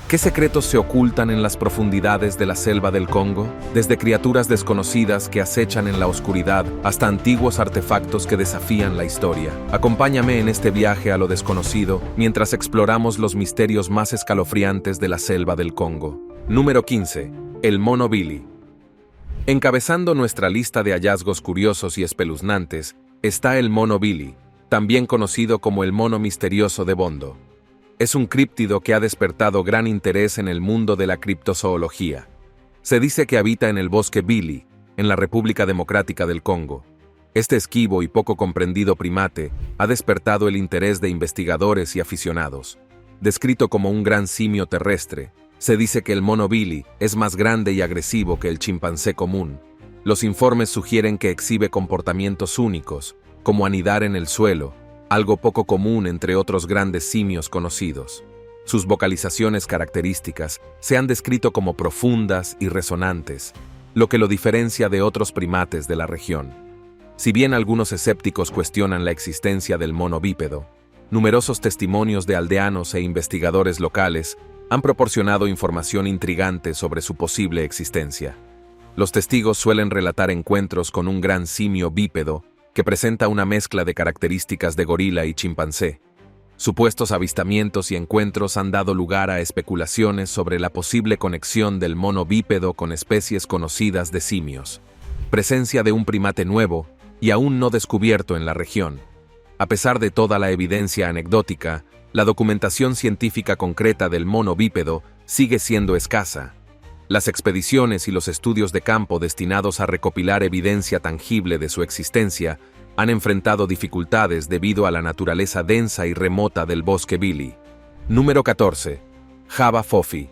¿Qué secretos se ocultan en las profundidades de la selva del Congo? Desde criaturas desconocidas que acechan en la oscuridad hasta antiguos artefactos que desafían la historia. Acompáñame en este viaje a lo desconocido mientras exploramos los misterios más escalofriantes de la selva del Congo. Número 15. El mono Billy. Encabezando nuestra lista de hallazgos curiosos y espeluznantes está el mono Billy, también conocido como el mono misterioso de Bondo. Es un críptido que ha despertado gran interés en el mundo de la criptozoología. Se dice que habita en el bosque Billy, en la República Democrática del Congo. Este esquivo y poco comprendido primate ha despertado el interés de investigadores y aficionados. Descrito como un gran simio terrestre, se dice que el mono Billy es más grande y agresivo que el chimpancé común. Los informes sugieren que exhibe comportamientos únicos, como anidar en el suelo, algo poco común entre otros grandes simios conocidos. Sus vocalizaciones características se han descrito como profundas y resonantes, lo que lo diferencia de otros primates de la región. Si bien algunos escépticos cuestionan la existencia del mono bípedo, numerosos testimonios de aldeanos e investigadores locales han proporcionado información intrigante sobre su posible existencia. Los testigos suelen relatar encuentros con un gran simio bípedo que presenta una mezcla de características de gorila y chimpancé. Supuestos avistamientos y encuentros han dado lugar a especulaciones sobre la posible conexión del mono bípedo con especies conocidas de simios. Presencia de un primate nuevo y aún no descubierto en la región. A pesar de toda la evidencia anecdótica, la documentación científica concreta del mono bípedo sigue siendo escasa. Las expediciones y los estudios de campo destinados a recopilar evidencia tangible de su existencia han enfrentado dificultades debido a la naturaleza densa y remota del bosque Billy. Número 14. Jaba Fofi.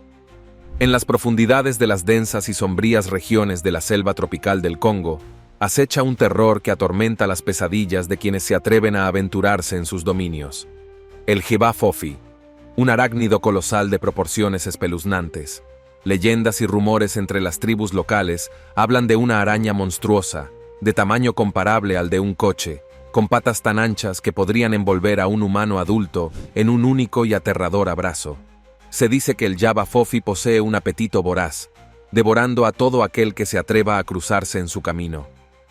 En las profundidades de las densas y sombrías regiones de la selva tropical del Congo, acecha un terror que atormenta las pesadillas de quienes se atreven a aventurarse en sus dominios. El Jaba Fofi, un arácnido colosal de proporciones espeluznantes. Leyendas y rumores entre las tribus locales hablan de una araña monstruosa, de tamaño comparable al de un coche, con patas tan anchas que podrían envolver a un humano adulto en un único y aterrador abrazo. Se dice que el Jaba Fofi posee un apetito voraz, devorando a todo aquel que se atreva a cruzarse en su camino.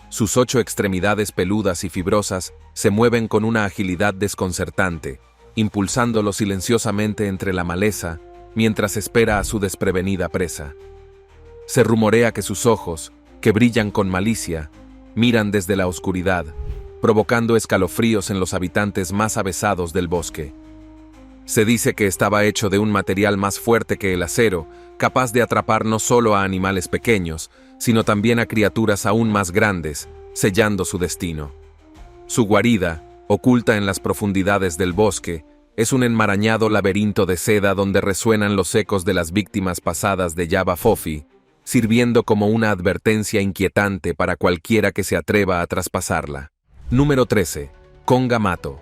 Sus 8 extremidades peludas y fibrosas se mueven con una agilidad desconcertante, impulsándolo silenciosamente entre la maleza, mientras espera a su desprevenida presa. Se rumorea que sus ojos, que brillan con malicia, miran desde la oscuridad, provocando escalofríos en los habitantes más avesados del bosque. Se dice que estaba hecho de un material más fuerte que el acero, capaz de atrapar no solo a animales pequeños, sino también a criaturas aún más grandes, sellando su destino. Su guarida, oculta en las profundidades del bosque, es un enmarañado laberinto de seda donde resuenan los ecos de las víctimas pasadas de Jaba Fofi, sirviendo como una advertencia inquietante para cualquiera que se atreva a traspasarla. Número 13. Conga Mato.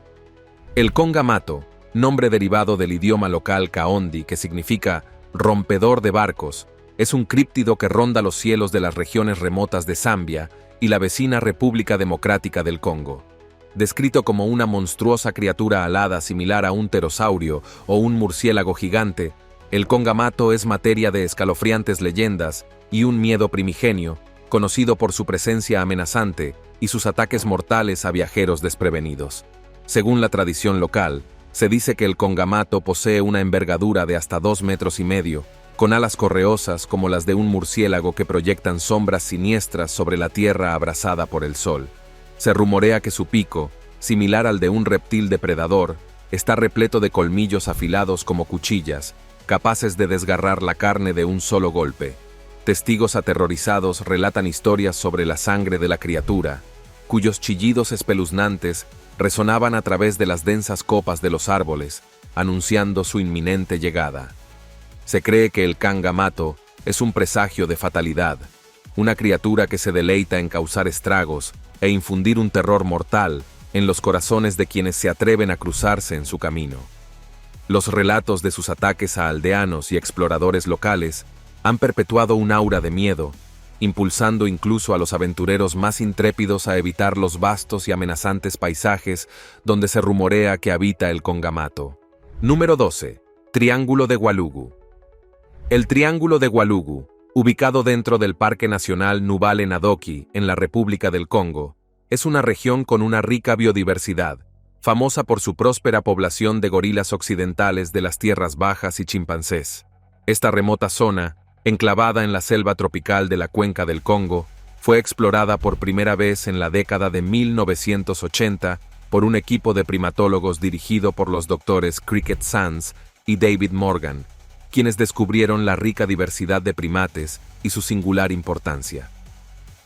El Conga Mato, nombre derivado del idioma local Kaondi que significa rompedor de barcos, es un críptido que ronda los cielos de las regiones remotas de Zambia y la vecina República Democrática del Congo. Descrito como una monstruosa criatura alada similar a un pterosaurio o un murciélago gigante, el Conga Mato es materia de escalofriantes leyendas y un miedo primigenio, conocido por su presencia amenazante y sus ataques mortales a viajeros desprevenidos. Según la tradición local, se dice que el Conga Mato posee una envergadura de hasta 2,5 metros, con alas correosas como las de un murciélago que proyectan sombras siniestras sobre la tierra abrasada por el sol. Se rumorea que su pico, similar al de un reptil depredador, está repleto de colmillos afilados como cuchillas, capaces de desgarrar la carne de un solo golpe. Testigos aterrorizados relatan historias sobre la sangre de la criatura, cuyos chillidos espeluznantes resonaban a través de las densas copas de los árboles, anunciando su inminente llegada. Se cree que el Conga Mato es un presagio de fatalidad, una criatura que se deleita en causar estragos e infundir un terror mortal en los corazones de quienes se atreven a cruzarse en su camino. Los relatos de sus ataques a aldeanos y exploradores locales han perpetuado un aura de miedo, impulsando incluso a los aventureros más intrépidos a evitar los vastos y amenazantes paisajes donde se rumorea que habita el Conga Mato. Número 12. Triángulo de Walugu. El Triángulo de Walugu, ubicado dentro del Parque Nacional Nuvale-Nadoki, en la República del Congo, es una región con una rica biodiversidad, famosa por su próspera población de gorilas occidentales de las tierras bajas y chimpancés. Esta remota zona, enclavada en la selva tropical de la cuenca del Congo, fue explorada por primera vez en la década de 1980 por un equipo de primatólogos dirigido por los doctores Cricket Sands y David Morgan, quienes descubrieron la rica diversidad de primates y su singular importancia.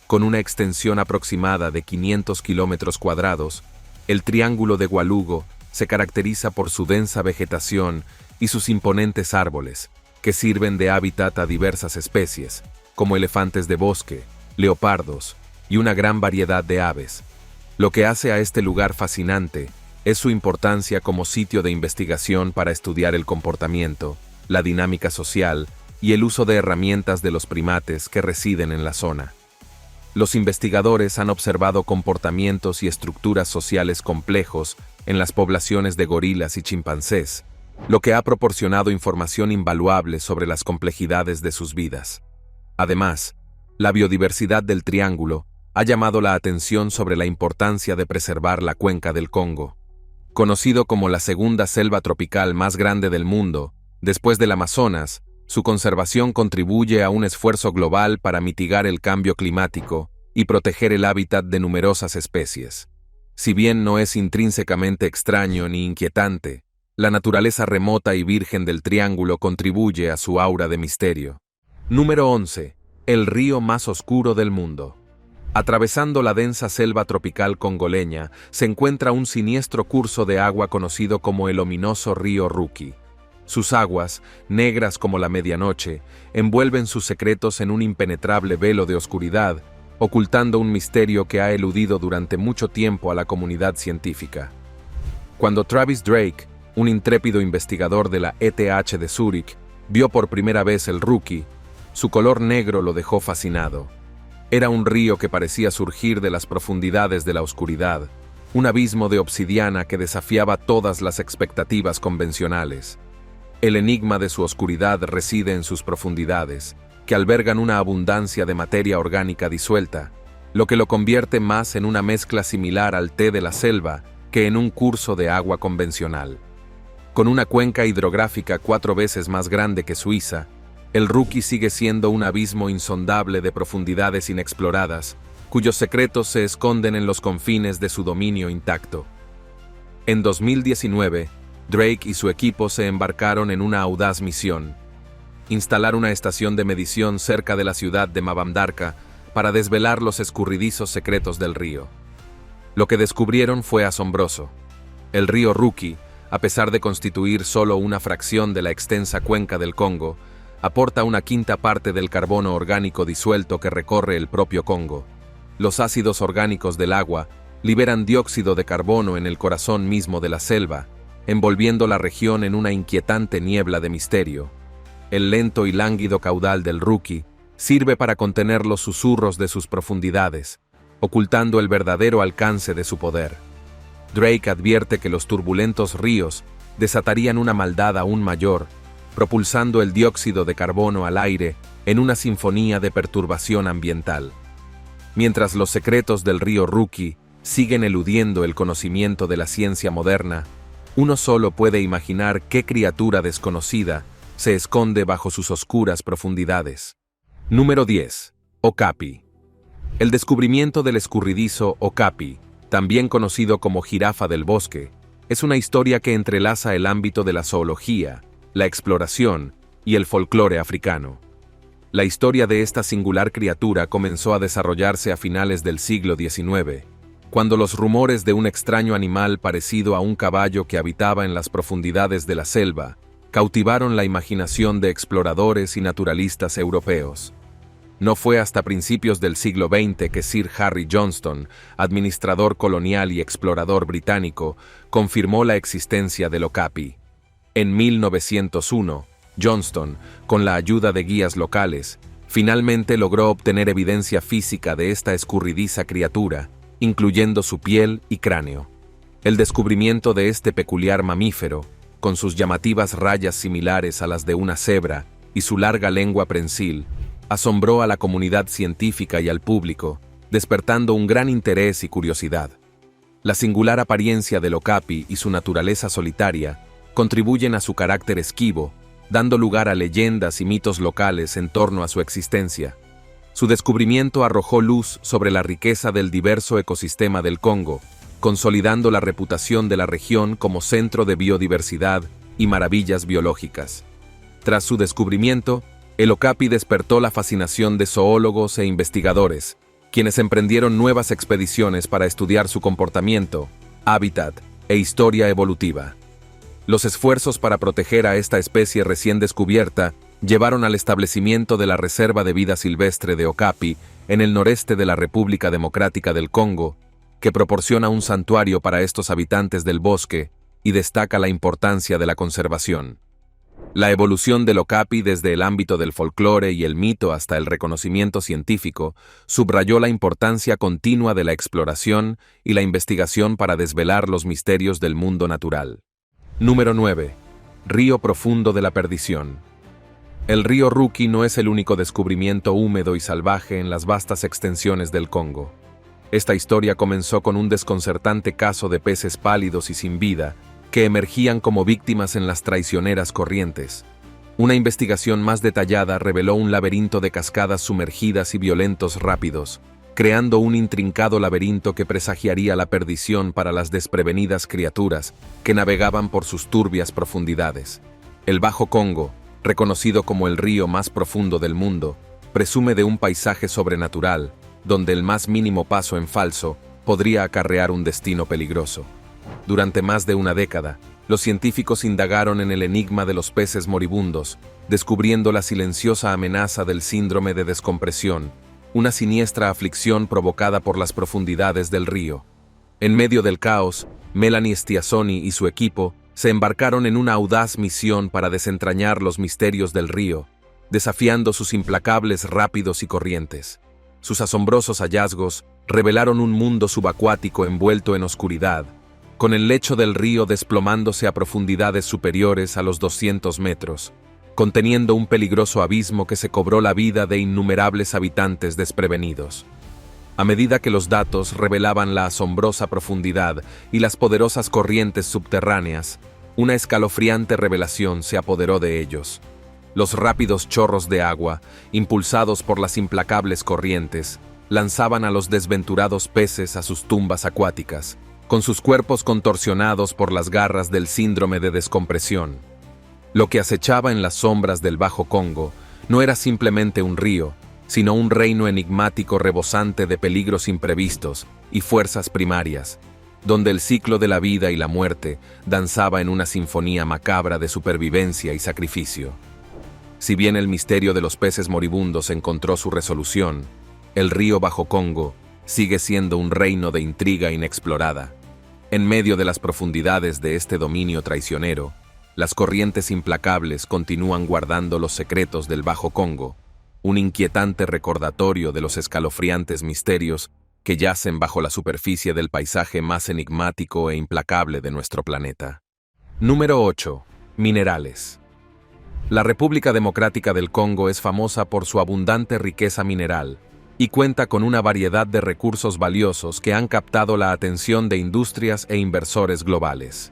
Con una extensión aproximada de 500 kilómetros cuadrados, el Triángulo de Walugu se caracteriza por su densa vegetación y sus imponentes árboles, que sirven de hábitat a diversas especies, como elefantes de bosque, leopardos y una gran variedad de aves. Lo que hace a este lugar fascinante es su importancia como sitio de investigación para estudiar el comportamiento, la dinámica social y el uso de herramientas de los primates que residen en la zona. Los investigadores han observado comportamientos y estructuras sociales complejos en las poblaciones de gorilas y chimpancés, lo que ha proporcionado información invaluable sobre las complejidades de sus vidas. Además, la biodiversidad del triángulo ha llamado la atención sobre la importancia de preservar la cuenca del Congo. Conocido como la segunda selva tropical más grande del mundo, después del Amazonas, su conservación contribuye a un esfuerzo global para mitigar el cambio climático y proteger el hábitat de numerosas especies. Si bien no es intrínsecamente extraño ni inquietante, la naturaleza remota y virgen del triángulo contribuye a su aura de misterio. Número 11. El río más oscuro del mundo. Atravesando la densa selva tropical congoleña, se encuentra un siniestro curso de agua conocido como el ominoso río Ruki. Sus aguas, negras como la medianoche, envuelven sus secretos en un impenetrable velo de oscuridad, ocultando un misterio que ha eludido durante mucho tiempo a la comunidad científica. Cuando Travis Drake, un intrépido investigador de la ETH de Zúrich, vio por primera vez el Ruki, su color negro lo dejó fascinado. Era un río que parecía surgir de las profundidades de la oscuridad, un abismo de obsidiana que desafiaba todas las expectativas convencionales. El enigma de su oscuridad reside en sus profundidades, que albergan una abundancia de materia orgánica disuelta, lo que lo convierte más en una mezcla similar al té de la selva que en un curso de agua convencional. Con una cuenca hidrográfica 4 veces más grande que Suiza, el Ruki sigue siendo un abismo insondable de profundidades inexploradas, cuyos secretos se esconden en los confines de su dominio intacto. En 2019, Drake y su equipo se embarcaron en una audaz misión: instalar una estación de medición cerca de la ciudad de Mabamdarka para desvelar los escurridizos secretos del río. Lo que descubrieron fue asombroso. El río Ruki, a pesar de constituir solo una fracción de la extensa cuenca del Congo, aporta una quinta parte del carbono orgánico disuelto que recorre el propio Congo. Los ácidos orgánicos del agua liberan dióxido de carbono en el corazón mismo de la selva, envolviendo la región en una inquietante niebla de misterio. El lento y lánguido caudal del Ruki sirve para contener los susurros de sus profundidades, ocultando el verdadero alcance de su poder. Drake advierte que los turbulentos ríos desatarían una maldad aún mayor, propulsando el dióxido de carbono al aire en una sinfonía de perturbación ambiental. Mientras los secretos del río Ruki siguen eludiendo el conocimiento de la ciencia moderna, uno solo puede imaginar qué criatura desconocida se esconde bajo sus oscuras profundidades. Número 10. Okapi. El descubrimiento del escurridizo Okapi, también conocido como jirafa del bosque, es una historia que entrelaza el ámbito de la zoología, la exploración y el folclore africano. La historia de esta singular criatura comenzó a desarrollarse a finales del siglo XIX, cuando los rumores de un extraño animal parecido a un caballo que habitaba en las profundidades de la selva cautivaron la imaginación de exploradores y naturalistas europeos. No fue hasta principios del siglo XX que Sir Harry Johnston, administrador colonial y explorador británico, confirmó la existencia del okapi. En 1901, Johnston, con la ayuda de guías locales, finalmente logró obtener evidencia física de esta escurridiza criatura, incluyendo su piel y cráneo. El descubrimiento de este peculiar mamífero, con sus llamativas rayas similares a las de una cebra y su larga lengua prensil asombró a la comunidad científica y al público, despertando un gran interés y curiosidad. La singular apariencia del okapi y su naturaleza solitaria contribuyen a su carácter esquivo, dando lugar a leyendas y mitos locales en torno a su existencia. Su descubrimiento arrojó luz sobre la riqueza del diverso ecosistema del Congo, consolidando la reputación de la región como centro de biodiversidad y maravillas biológicas. Tras su descubrimiento, el okapi despertó la fascinación de zoólogos e investigadores, quienes emprendieron nuevas expediciones para estudiar su comportamiento, hábitat e historia evolutiva. Los esfuerzos para proteger a esta especie recién descubierta llevaron al establecimiento de la Reserva de Vida Silvestre de Okapi en el noreste de la República Democrática del Congo, que proporciona un santuario para estos habitantes del bosque y destaca la importancia de la conservación. La evolución del okapi desde el ámbito del folclore y el mito hasta el reconocimiento científico subrayó la importancia continua de la exploración y la investigación para desvelar los misterios del mundo natural. Número 9. Río profundo de la perdición. El río Ruki no es el único descubrimiento húmedo y salvaje en las vastas extensiones del Congo. Esta historia comenzó con un desconcertante caso de peces pálidos y sin vida que emergían como víctimas en las traicioneras corrientes. Una investigación más detallada reveló un laberinto de cascadas sumergidas y violentos rápidos, creando un intrincado laberinto que presagiaría la perdición para las desprevenidas criaturas que navegaban por sus turbias profundidades. El Bajo Congo, reconocido como el río más profundo del mundo, presume de un paisaje sobrenatural, donde el más mínimo paso en falso podría acarrear un destino peligroso. Durante más de una década, los científicos indagaron en el enigma de los peces moribundos, descubriendo la silenciosa amenaza del síndrome de descompresión, una siniestra aflicción provocada por las profundidades del río. En medio del caos, Melanie Stiassoni y su equipo se embarcaron en una audaz misión para desentrañar los misterios del río, desafiando sus implacables rápidos y corrientes. Sus asombrosos hallazgos revelaron un mundo subacuático envuelto en oscuridad, con el lecho del río desplomándose a profundidades superiores a los 200 metros, conteniendo un peligroso abismo que se cobró la vida de innumerables habitantes desprevenidos. A medida que los datos revelaban la asombrosa profundidad y las poderosas corrientes subterráneas, una escalofriante revelación se apoderó de ellos. Los rápidos chorros de agua, impulsados por las implacables corrientes, lanzaban a los desventurados peces a sus tumbas acuáticas, con sus cuerpos contorsionados por las garras del síndrome de descompresión. Lo que acechaba en las sombras del Bajo Congo no era simplemente un río, sino un reino enigmático rebosante de peligros imprevistos y fuerzas primarias, donde el ciclo de la vida y la muerte danzaba en una sinfonía macabra de supervivencia y sacrificio. Si bien el misterio de los peces moribundos encontró su resolución, el río Bajo Congo sigue siendo un reino de intriga inexplorada. En medio de las profundidades de este dominio traicionero, las corrientes implacables continúan guardando los secretos del Bajo Congo, un inquietante recordatorio de los escalofriantes misterios que yacen bajo la superficie del paisaje más enigmático e implacable de nuestro planeta. Número 8. Minerales. La República Democrática del Congo es famosa por su abundante riqueza mineral y cuenta con una variedad de recursos valiosos que han captado la atención de industrias e inversores globales.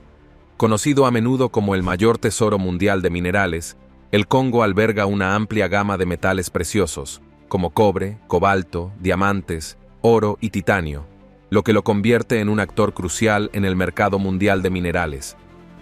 Conocido a menudo como el mayor tesoro mundial de minerales, el Congo alberga una amplia gama de metales preciosos, como cobre, cobalto, diamantes, oro y titanio, lo que lo convierte en un actor crucial en el mercado mundial de minerales.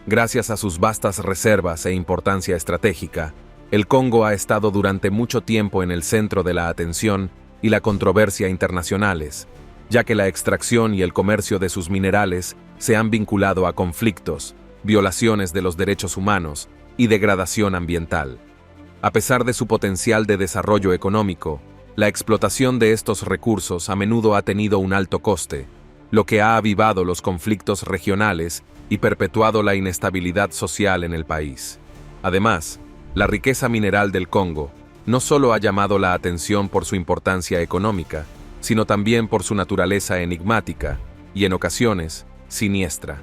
Gracias a sus vastas reservas e importancia estratégica, el Congo ha estado durante mucho tiempo en el centro de la atención y la controversia internacionales, ya que la extracción y el comercio de sus minerales se han vinculado a conflictos, violaciones de los derechos humanos y degradación ambiental. A pesar de su potencial de desarrollo económico, la explotación de estos recursos a menudo ha tenido un alto coste, lo que ha avivado los conflictos regionales y perpetuado la inestabilidad social en el país. Además, la riqueza mineral del Congo no solo ha llamado la atención por su importancia económica, sino también por su naturaleza enigmática y, en ocasiones, siniestra.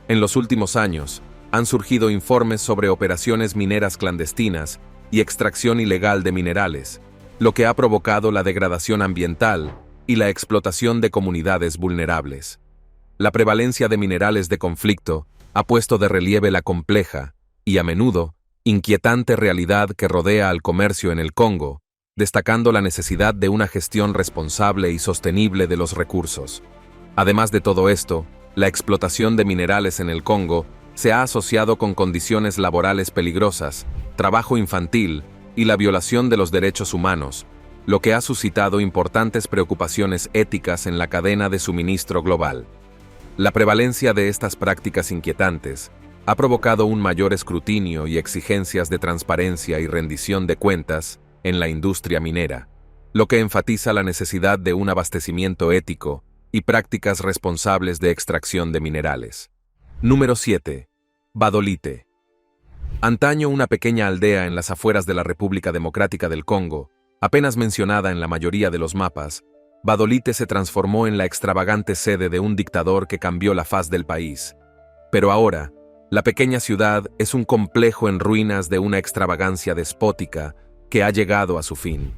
En los últimos años, han surgido informes sobre operaciones mineras clandestinas y extracción ilegal de minerales, lo que ha provocado la degradación ambiental y la explotación de comunidades vulnerables. La prevalencia de minerales de conflicto ha puesto de relieve la compleja y, a menudo, inquietante realidad que rodea al comercio en el Congo, destacando la necesidad de una gestión responsable y sostenible de los recursos. Además de todo esto, la explotación de minerales en el Congo se ha asociado con condiciones laborales peligrosas, trabajo infantil y la violación de los derechos humanos, lo que ha suscitado importantes preocupaciones éticas en la cadena de suministro global. La prevalencia de estas prácticas inquietantes ha provocado un mayor escrutinio y exigencias de transparencia y rendición de cuentas en la industria minera, lo que enfatiza la necesidad de un abastecimiento ético y prácticas responsables de extracción de minerales. Número 7. Badolite. Antaño una pequeña aldea en las afueras de la República Democrática del Congo, apenas mencionada en la mayoría de los mapas, Badolite se transformó en la extravagante sede de un dictador que cambió la faz del país. Pero ahora, la pequeña ciudad es un complejo en ruinas de una extravagancia despótica que ha llegado a su fin.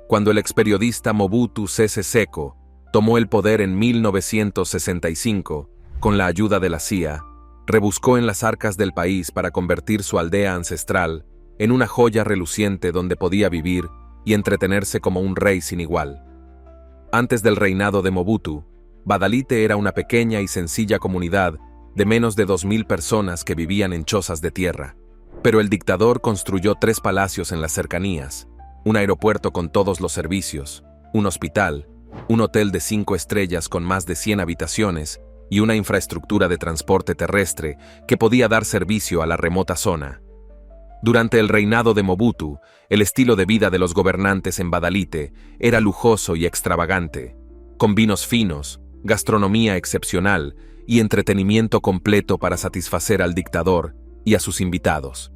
Cuando el experiodista Mobutu Sese Seko tomó el poder en 1965, con la ayuda de la CIA, rebuscó en las arcas del país para convertir su aldea ancestral en una joya reluciente donde podía vivir y entretenerse como un rey sin igual. Antes del reinado de Mobutu, Badolite era una pequeña y sencilla comunidad de menos de 2.000 personas que vivían en chozas de tierra. Pero el dictador construyó 3 palacios en las cercanías, un aeropuerto con todos los servicios, un hospital, un hotel de 5 estrellas con más de 100 habitaciones y una infraestructura de transporte terrestre que podía dar servicio a la remota zona. Durante el reinado de Mobutu, el estilo de vida de los gobernantes en Badolite era lujoso y extravagante, con vinos finos, gastronomía excepcional y entretenimiento completo para satisfacer al dictador y a sus invitados.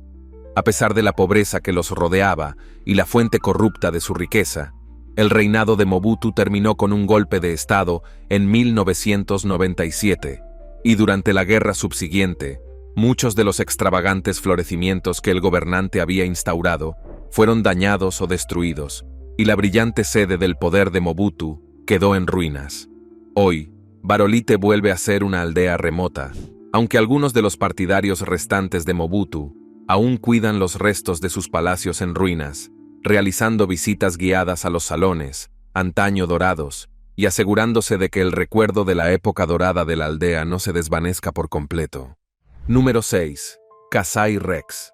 A pesar de la pobreza que los rodeaba y la fuente corrupta de su riqueza, el reinado de Mobutu terminó con un golpe de Estado en 1997, y durante la guerra subsiguiente, muchos de los extravagantes florecimientos que el gobernante había instaurado fueron dañados o destruidos, y la brillante sede del poder de Mobutu quedó en ruinas. Hoy, Badolite vuelve a ser una aldea remota, aunque algunos de los partidarios restantes de Mobutu aún cuidan los restos de sus palacios en ruinas, realizando visitas guiadas a los salones, antaño dorados, y asegurándose de que el recuerdo de la época dorada de la aldea no se desvanezca por completo. Número 6. Kasai Rex.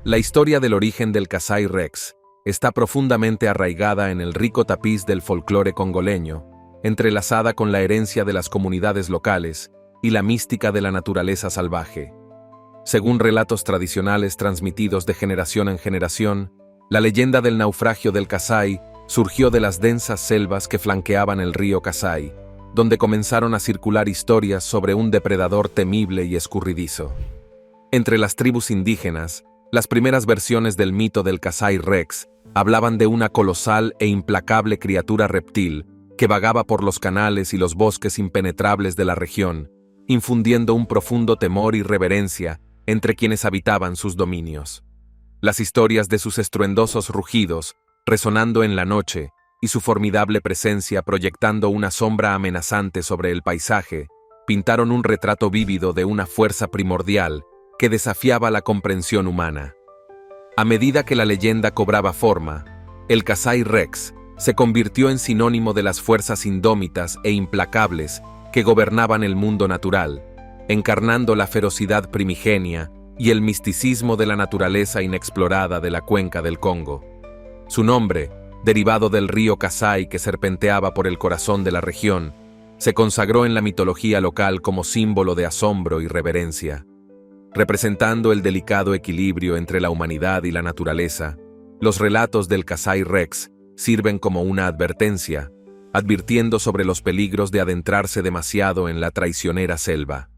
La historia del origen del Kasai Rex está profundamente arraigada en el rico tapiz del folclore congoleño, entrelazada con la herencia de las comunidades locales y la mística de la naturaleza salvaje. Según relatos tradicionales transmitidos de generación en generación, la leyenda del naufragio del Kasai surgió de las densas selvas que flanqueaban el río Kasai, donde comenzaron a circular historias sobre un depredador temible y escurridizo. Entre las tribus indígenas, las primeras versiones del mito del Kasai Rex hablaban de una colosal e implacable criatura reptil que vagaba por los canales y los bosques impenetrables de la región, infundiendo un profundo temor y reverencia entre quienes habitaban sus dominios. Las historias de sus estruendosos rugidos, resonando en la noche, y su formidable presencia proyectando una sombra amenazante sobre el paisaje, pintaron un retrato vívido de una fuerza primordial que desafiaba la comprensión humana. A medida que la leyenda cobraba forma, el Kasai Rex se convirtió en sinónimo de las fuerzas indómitas e implacables que gobernaban el mundo natural, encarnando la ferocidad primigenia y el misticismo de la naturaleza inexplorada de la cuenca del Congo. Su nombre, derivado del río Kasai que serpenteaba por el corazón de la región, se consagró en la mitología local como símbolo de asombro y reverencia. Representando el delicado equilibrio entre la humanidad y la naturaleza, los relatos del Kasai Rex sirven como una advertencia, advirtiendo sobre los peligros de adentrarse demasiado en la traicionera selva.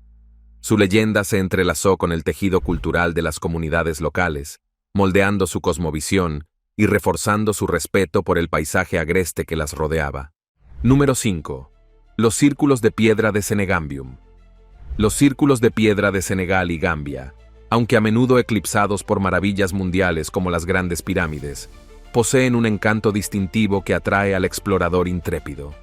Su leyenda se entrelazó con el tejido cultural de las comunidades locales, moldeando su cosmovisión y reforzando su respeto por el paisaje agreste que las rodeaba. Número 5. Los círculos de piedra de Senegambium. Los círculos de piedra de Senegal y Gambia, Aunque a menudo eclipsados por maravillas mundiales como las grandes pirámides, poseen un encanto distintivo que atrae al explorador intrépido.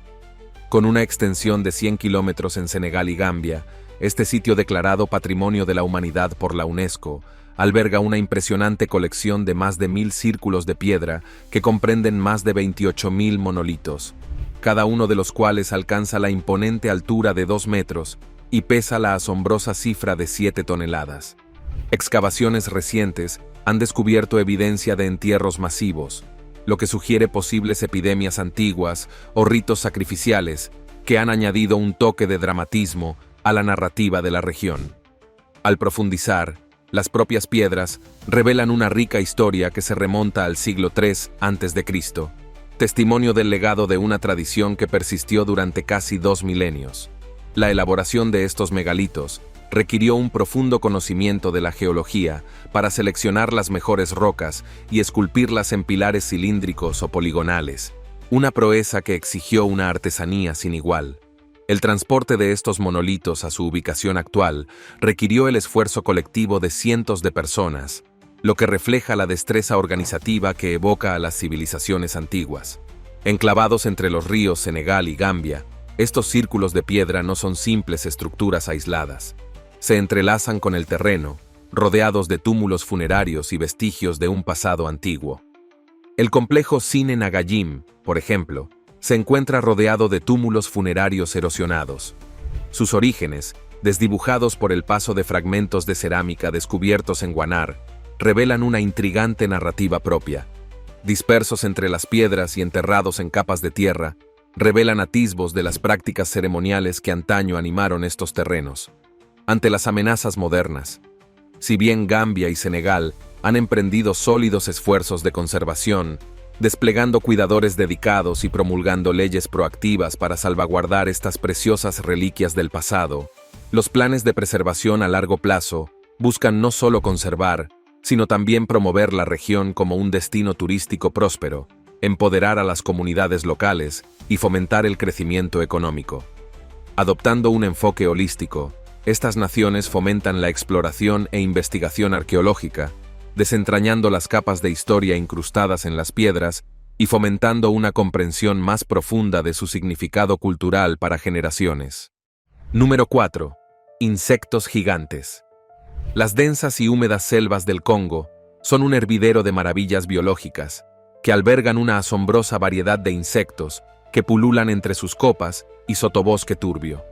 Con una extensión de 100 kilómetros en Senegal y Gambia, este sitio declarado Patrimonio de la Humanidad por la UNESCO alberga una impresionante colección de más de 1000 círculos de piedra que comprenden más de 28.000 monolitos, cada uno de los cuales alcanza la imponente altura de 2 metros y pesa la asombrosa cifra de 7 toneladas. Excavaciones recientes han descubierto evidencia de entierros masivos, lo que sugiere posibles epidemias antiguas o ritos sacrificiales que han añadido un toque de dramatismo a la narrativa de la región. Al profundizar, las propias piedras revelan una rica historia que se remonta al siglo III a.C., testimonio del legado de una tradición que persistió durante casi 2 milenios. La elaboración de estos megalitos requirió un profundo conocimiento de la geología para seleccionar las mejores rocas y esculpirlas en pilares cilíndricos o poligonales, una proeza que exigió una artesanía sin igual. El transporte de estos monolitos a su ubicación actual requirió el esfuerzo colectivo de cientos de personas, lo que refleja la destreza organizativa que evoca a las civilizaciones antiguas. Enclavados entre los ríos Senegal y Gambia, estos círculos de piedra no son simples estructuras aisladas. Se entrelazan con el terreno, rodeados de túmulos funerarios y vestigios de un pasado antiguo. El complejo Sine Nagayim, por ejemplo, se encuentra rodeado de túmulos funerarios erosionados. Sus orígenes, desdibujados por el paso de fragmentos de cerámica descubiertos en Guanar, revelan una intrigante narrativa propia. Dispersos entre las piedras y enterrados en capas de tierra, revelan atisbos de las prácticas ceremoniales que antaño animaron estos terrenos. Ante las amenazas modernas, si bien Gambia y Senegal han emprendido sólidos esfuerzos de conservación, desplegando cuidadores dedicados y promulgando leyes proactivas para salvaguardar estas preciosas reliquias del pasado, los planes de preservación a largo plazo buscan no solo conservar, sino también promover la región como un destino turístico próspero, empoderar a las comunidades locales y fomentar el crecimiento económico. Adoptando un enfoque holístico, estas naciones fomentan la exploración e investigación arqueológica, desentrañando las capas de historia incrustadas en las piedras y fomentando una comprensión más profunda de su significado cultural para generaciones. Número 4. Insectos gigantes. Las densas y húmedas selvas del Congo son un hervidero de maravillas biológicas, que albergan una asombrosa variedad de insectos que pululan entre sus copas y sotobosque turbio.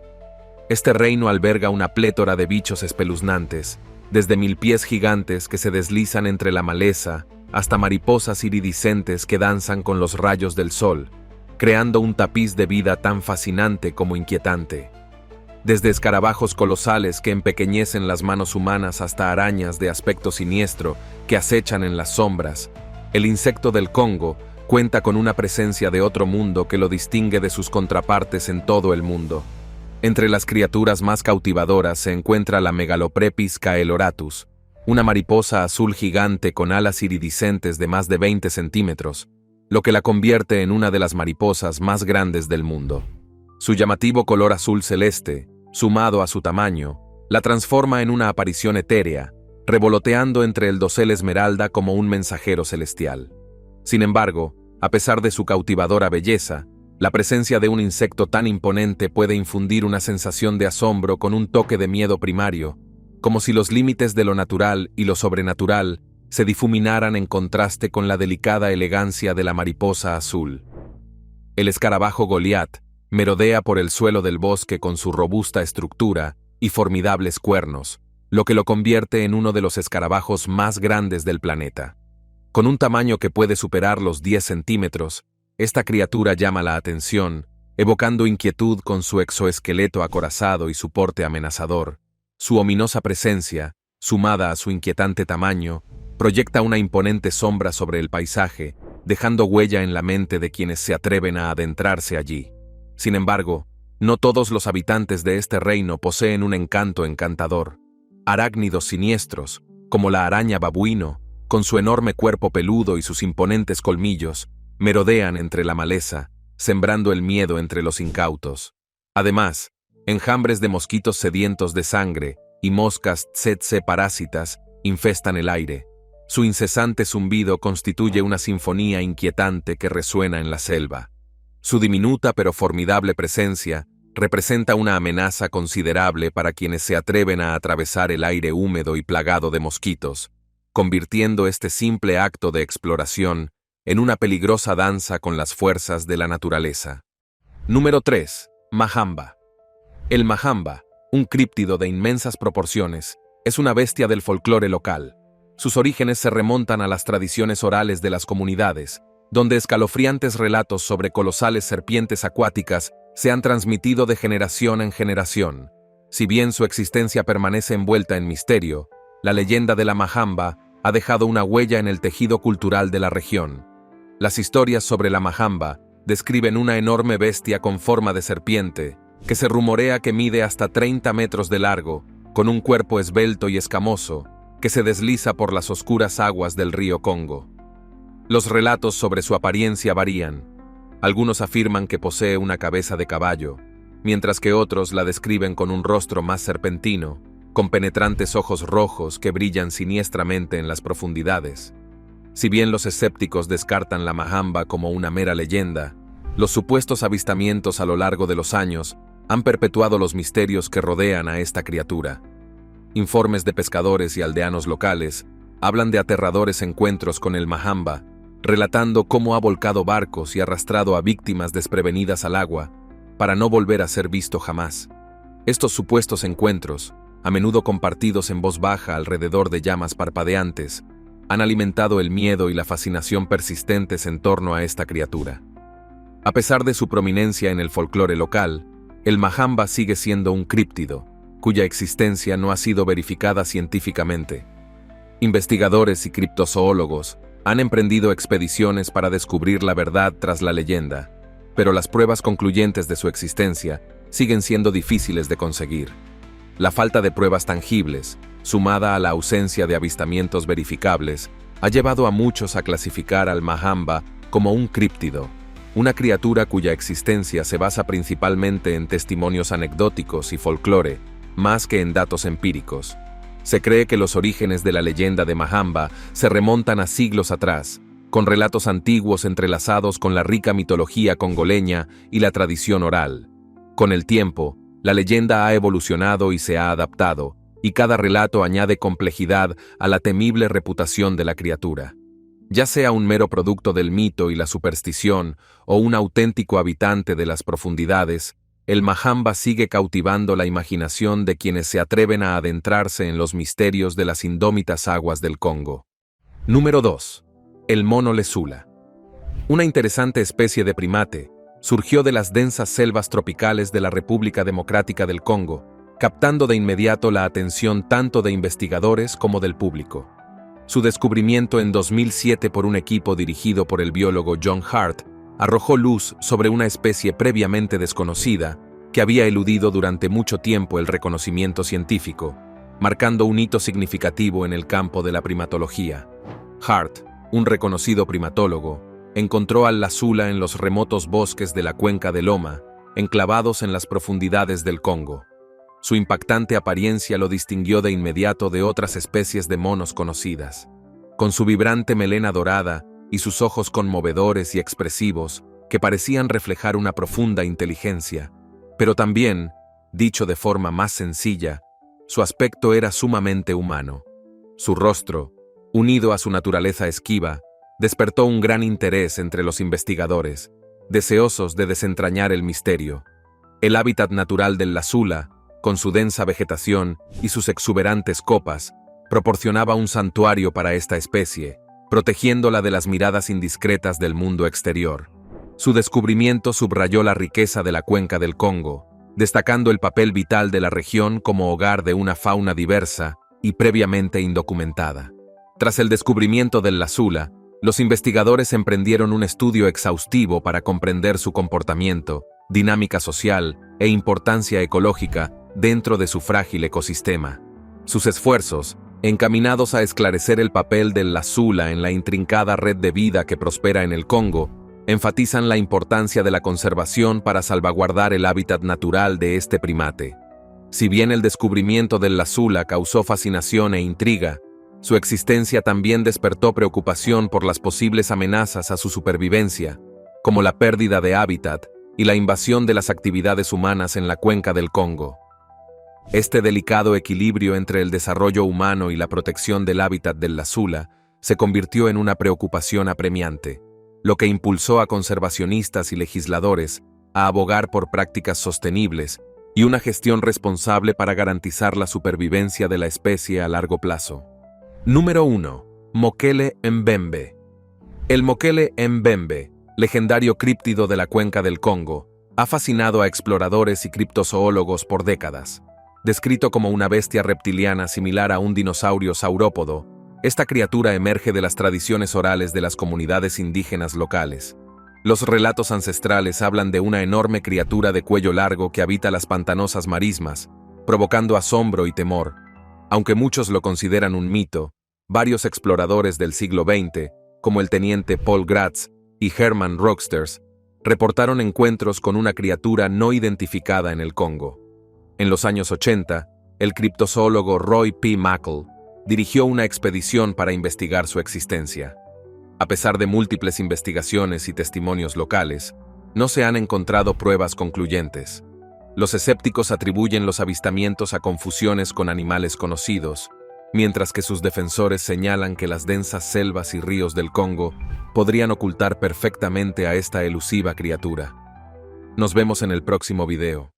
Este reino alberga una plétora de bichos espeluznantes, desde milpiés gigantes que se deslizan entre la maleza hasta mariposas iridiscentes que danzan con los rayos del sol, creando un tapiz de vida tan fascinante como inquietante. Desde escarabajos colosales que empequeñecen las manos humanas hasta arañas de aspecto siniestro que acechan en las sombras, el insecto del Congo cuenta con una presencia de otro mundo que lo distingue de sus contrapartes en todo el mundo. Entre las criaturas más cautivadoras se encuentra la Megaloprepis caeloratus, una mariposa azul gigante con alas iridiscentes de más de 20 centímetros, lo que la convierte en una de las mariposas más grandes del mundo. Su llamativo color azul celeste, sumado a su tamaño, la transforma en una aparición etérea, revoloteando entre el dosel esmeralda como un mensajero celestial. Sin embargo, a pesar de su cautivadora belleza, la presencia de un insecto tan imponente puede infundir una sensación de asombro con un toque de miedo primario, como si los límites de lo natural y lo sobrenatural se difuminaran en contraste con la delicada elegancia de la mariposa azul. El escarabajo Goliat merodea por el suelo del bosque con su robusta estructura y formidables cuernos, lo que lo convierte en uno de los escarabajos más grandes del planeta. Con un tamaño que puede superar los 10 centímetros, esta criatura llama la atención, evocando inquietud con su exoesqueleto acorazado y su porte amenazador. Su ominosa presencia, sumada a su inquietante tamaño, proyecta una imponente sombra sobre el paisaje, dejando huella en la mente de quienes se atreven a adentrarse allí. Sin embargo, no todos los habitantes de este reino poseen un encanto encantador. Arácnidos siniestros, como la araña babuino, con su enorme cuerpo peludo y sus imponentes colmillos, merodean entre la maleza, sembrando el miedo entre los incautos. Además, enjambres de mosquitos sedientos de sangre y moscas tsetse parásitas infestan el aire. Su incesante zumbido constituye una sinfonía inquietante que resuena en la selva. Su diminuta pero formidable presencia representa una amenaza considerable para quienes se atreven a atravesar el aire húmedo y plagado de mosquitos, convirtiendo este simple acto de exploración en una peligrosa danza con las fuerzas de la naturaleza. Número 3. Majamba. El majamba, un críptido de inmensas proporciones, es una bestia del folclore local. Sus orígenes se remontan a las tradiciones orales de las comunidades, donde escalofriantes relatos sobre colosales serpientes acuáticas se han transmitido de generación en generación. Si bien su existencia permanece envuelta en misterio, la leyenda de la majamba ha dejado una huella en el tejido cultural de la región. Las historias sobre la majamba describen una enorme bestia con forma de serpiente, que se rumorea que mide hasta 30 metros de largo, con un cuerpo esbelto y escamoso, que se desliza por las oscuras aguas del río Congo. Los relatos sobre su apariencia varían. Algunos afirman que posee una cabeza de caballo, mientras que otros la describen con un rostro más serpentino, con penetrantes ojos rojos que brillan siniestramente en las profundidades. Si bien los escépticos descartan la majamba como una mera leyenda, los supuestos avistamientos a lo largo de los años han perpetuado los misterios que rodean a esta criatura. Informes de pescadores y aldeanos locales hablan de aterradores encuentros con el majamba, relatando cómo ha volcado barcos y arrastrado a víctimas desprevenidas al agua, para no volver a ser visto jamás. Estos supuestos encuentros, a menudo compartidos en voz baja alrededor de llamas parpadeantes, han alimentado el miedo y la fascinación persistentes en torno a esta criatura. A pesar de su prominencia en el folclore local, el majamba sigue siendo un críptido, cuya existencia no ha sido verificada científicamente. Investigadores y criptozoólogos han emprendido expediciones para descubrir la verdad tras la leyenda, pero las pruebas concluyentes de su existencia siguen siendo difíciles de conseguir. La falta de pruebas tangibles, sumada a la ausencia de avistamientos verificables, ha llevado a muchos a clasificar al majamba como un críptido, una criatura cuya existencia se basa principalmente en testimonios anecdóticos y folclore, más que en datos empíricos. Se cree que los orígenes de la leyenda de majamba se remontan a siglos atrás, con relatos antiguos entrelazados con la rica mitología congoleña y la tradición oral. Con el tiempo, la leyenda ha evolucionado y se ha adaptado, y cada relato añade complejidad a la temible reputación de la criatura. Ya sea un mero producto del mito y la superstición, o un auténtico habitante de las profundidades, el majamba sigue cautivando la imaginación de quienes se atreven a adentrarse en los misterios de las indómitas aguas del Congo. Número 2. El mono lesula. Una interesante especie de primate surgió de las densas selvas tropicales de la República Democrática del Congo, captando de inmediato la atención tanto de investigadores como del público. Su descubrimiento en 2007 por un equipo dirigido por el biólogo John Hart arrojó luz sobre una especie previamente desconocida que había eludido durante mucho tiempo el reconocimiento científico, marcando un hito significativo en el campo de la primatología. Hart, un reconocido primatólogo, encontró al lazula en los remotos bosques de la cuenca de Loma, enclavados en las profundidades del Congo. Su impactante apariencia lo distinguió de inmediato de otras especies de monos conocidas. Con su vibrante melena dorada y sus ojos conmovedores y expresivos, que parecían reflejar una profunda inteligencia, pero también, dicho de forma más sencilla, su aspecto era sumamente humano. Su rostro, unido a su naturaleza esquiva, despertó un gran interés entre los investigadores, deseosos de desentrañar el misterio. El hábitat natural del lazula, con su densa vegetación y sus exuberantes copas, proporcionaba un santuario para esta especie, protegiéndola de las miradas indiscretas del mundo exterior. Su descubrimiento subrayó la riqueza de la cuenca del Congo, destacando el papel vital de la región como hogar de una fauna diversa y previamente indocumentada. Tras el descubrimiento del lazula, los investigadores emprendieron un estudio exhaustivo para comprender su comportamiento, dinámica social e importancia ecológica dentro de su frágil ecosistema. Sus esfuerzos, encaminados a esclarecer el papel del lazula en la intrincada red de vida que prospera en el Congo, enfatizan la importancia de la conservación para salvaguardar el hábitat natural de este primate. Si bien el descubrimiento del lazula causó fascinación e intriga, Su existencia también despertó preocupación por las posibles amenazas a su supervivencia, como la pérdida de hábitat y la invasión de las actividades humanas en la cuenca del Congo. Este delicado equilibrio entre el desarrollo humano y la protección del hábitat del Lasula se convirtió en una preocupación apremiante, lo que impulsó a conservacionistas y legisladores a abogar por prácticas sostenibles y una gestión responsable para garantizar la supervivencia de la especie a largo plazo. Número 1. Mokele Mbembe. El Mokele Mbembe, legendario críptido de la cuenca del Congo, ha fascinado a exploradores y criptozoólogos por décadas. Descrito como una bestia reptiliana similar a un dinosaurio saurópodo, esta criatura emerge de las tradiciones orales de las comunidades indígenas locales. Los relatos ancestrales hablan de una enorme criatura de cuello largo que habita las pantanosas marismas, provocando asombro y temor. Aunque muchos lo consideran un mito, varios exploradores del siglo XX, como el teniente Paul Gratz y Herman Rocksters, reportaron encuentros con una criatura no identificada en el Congo. En los años 80, el criptozoólogo Roy P. Mackle dirigió una expedición para investigar su existencia. A pesar de múltiples investigaciones y testimonios locales, no se han encontrado pruebas concluyentes. Los escépticos atribuyen los avistamientos a confusiones con animales conocidos, mientras que sus defensores señalan que las densas selvas y ríos del Congo podrían ocultar perfectamente a esta elusiva criatura. Nos vemos en el próximo video.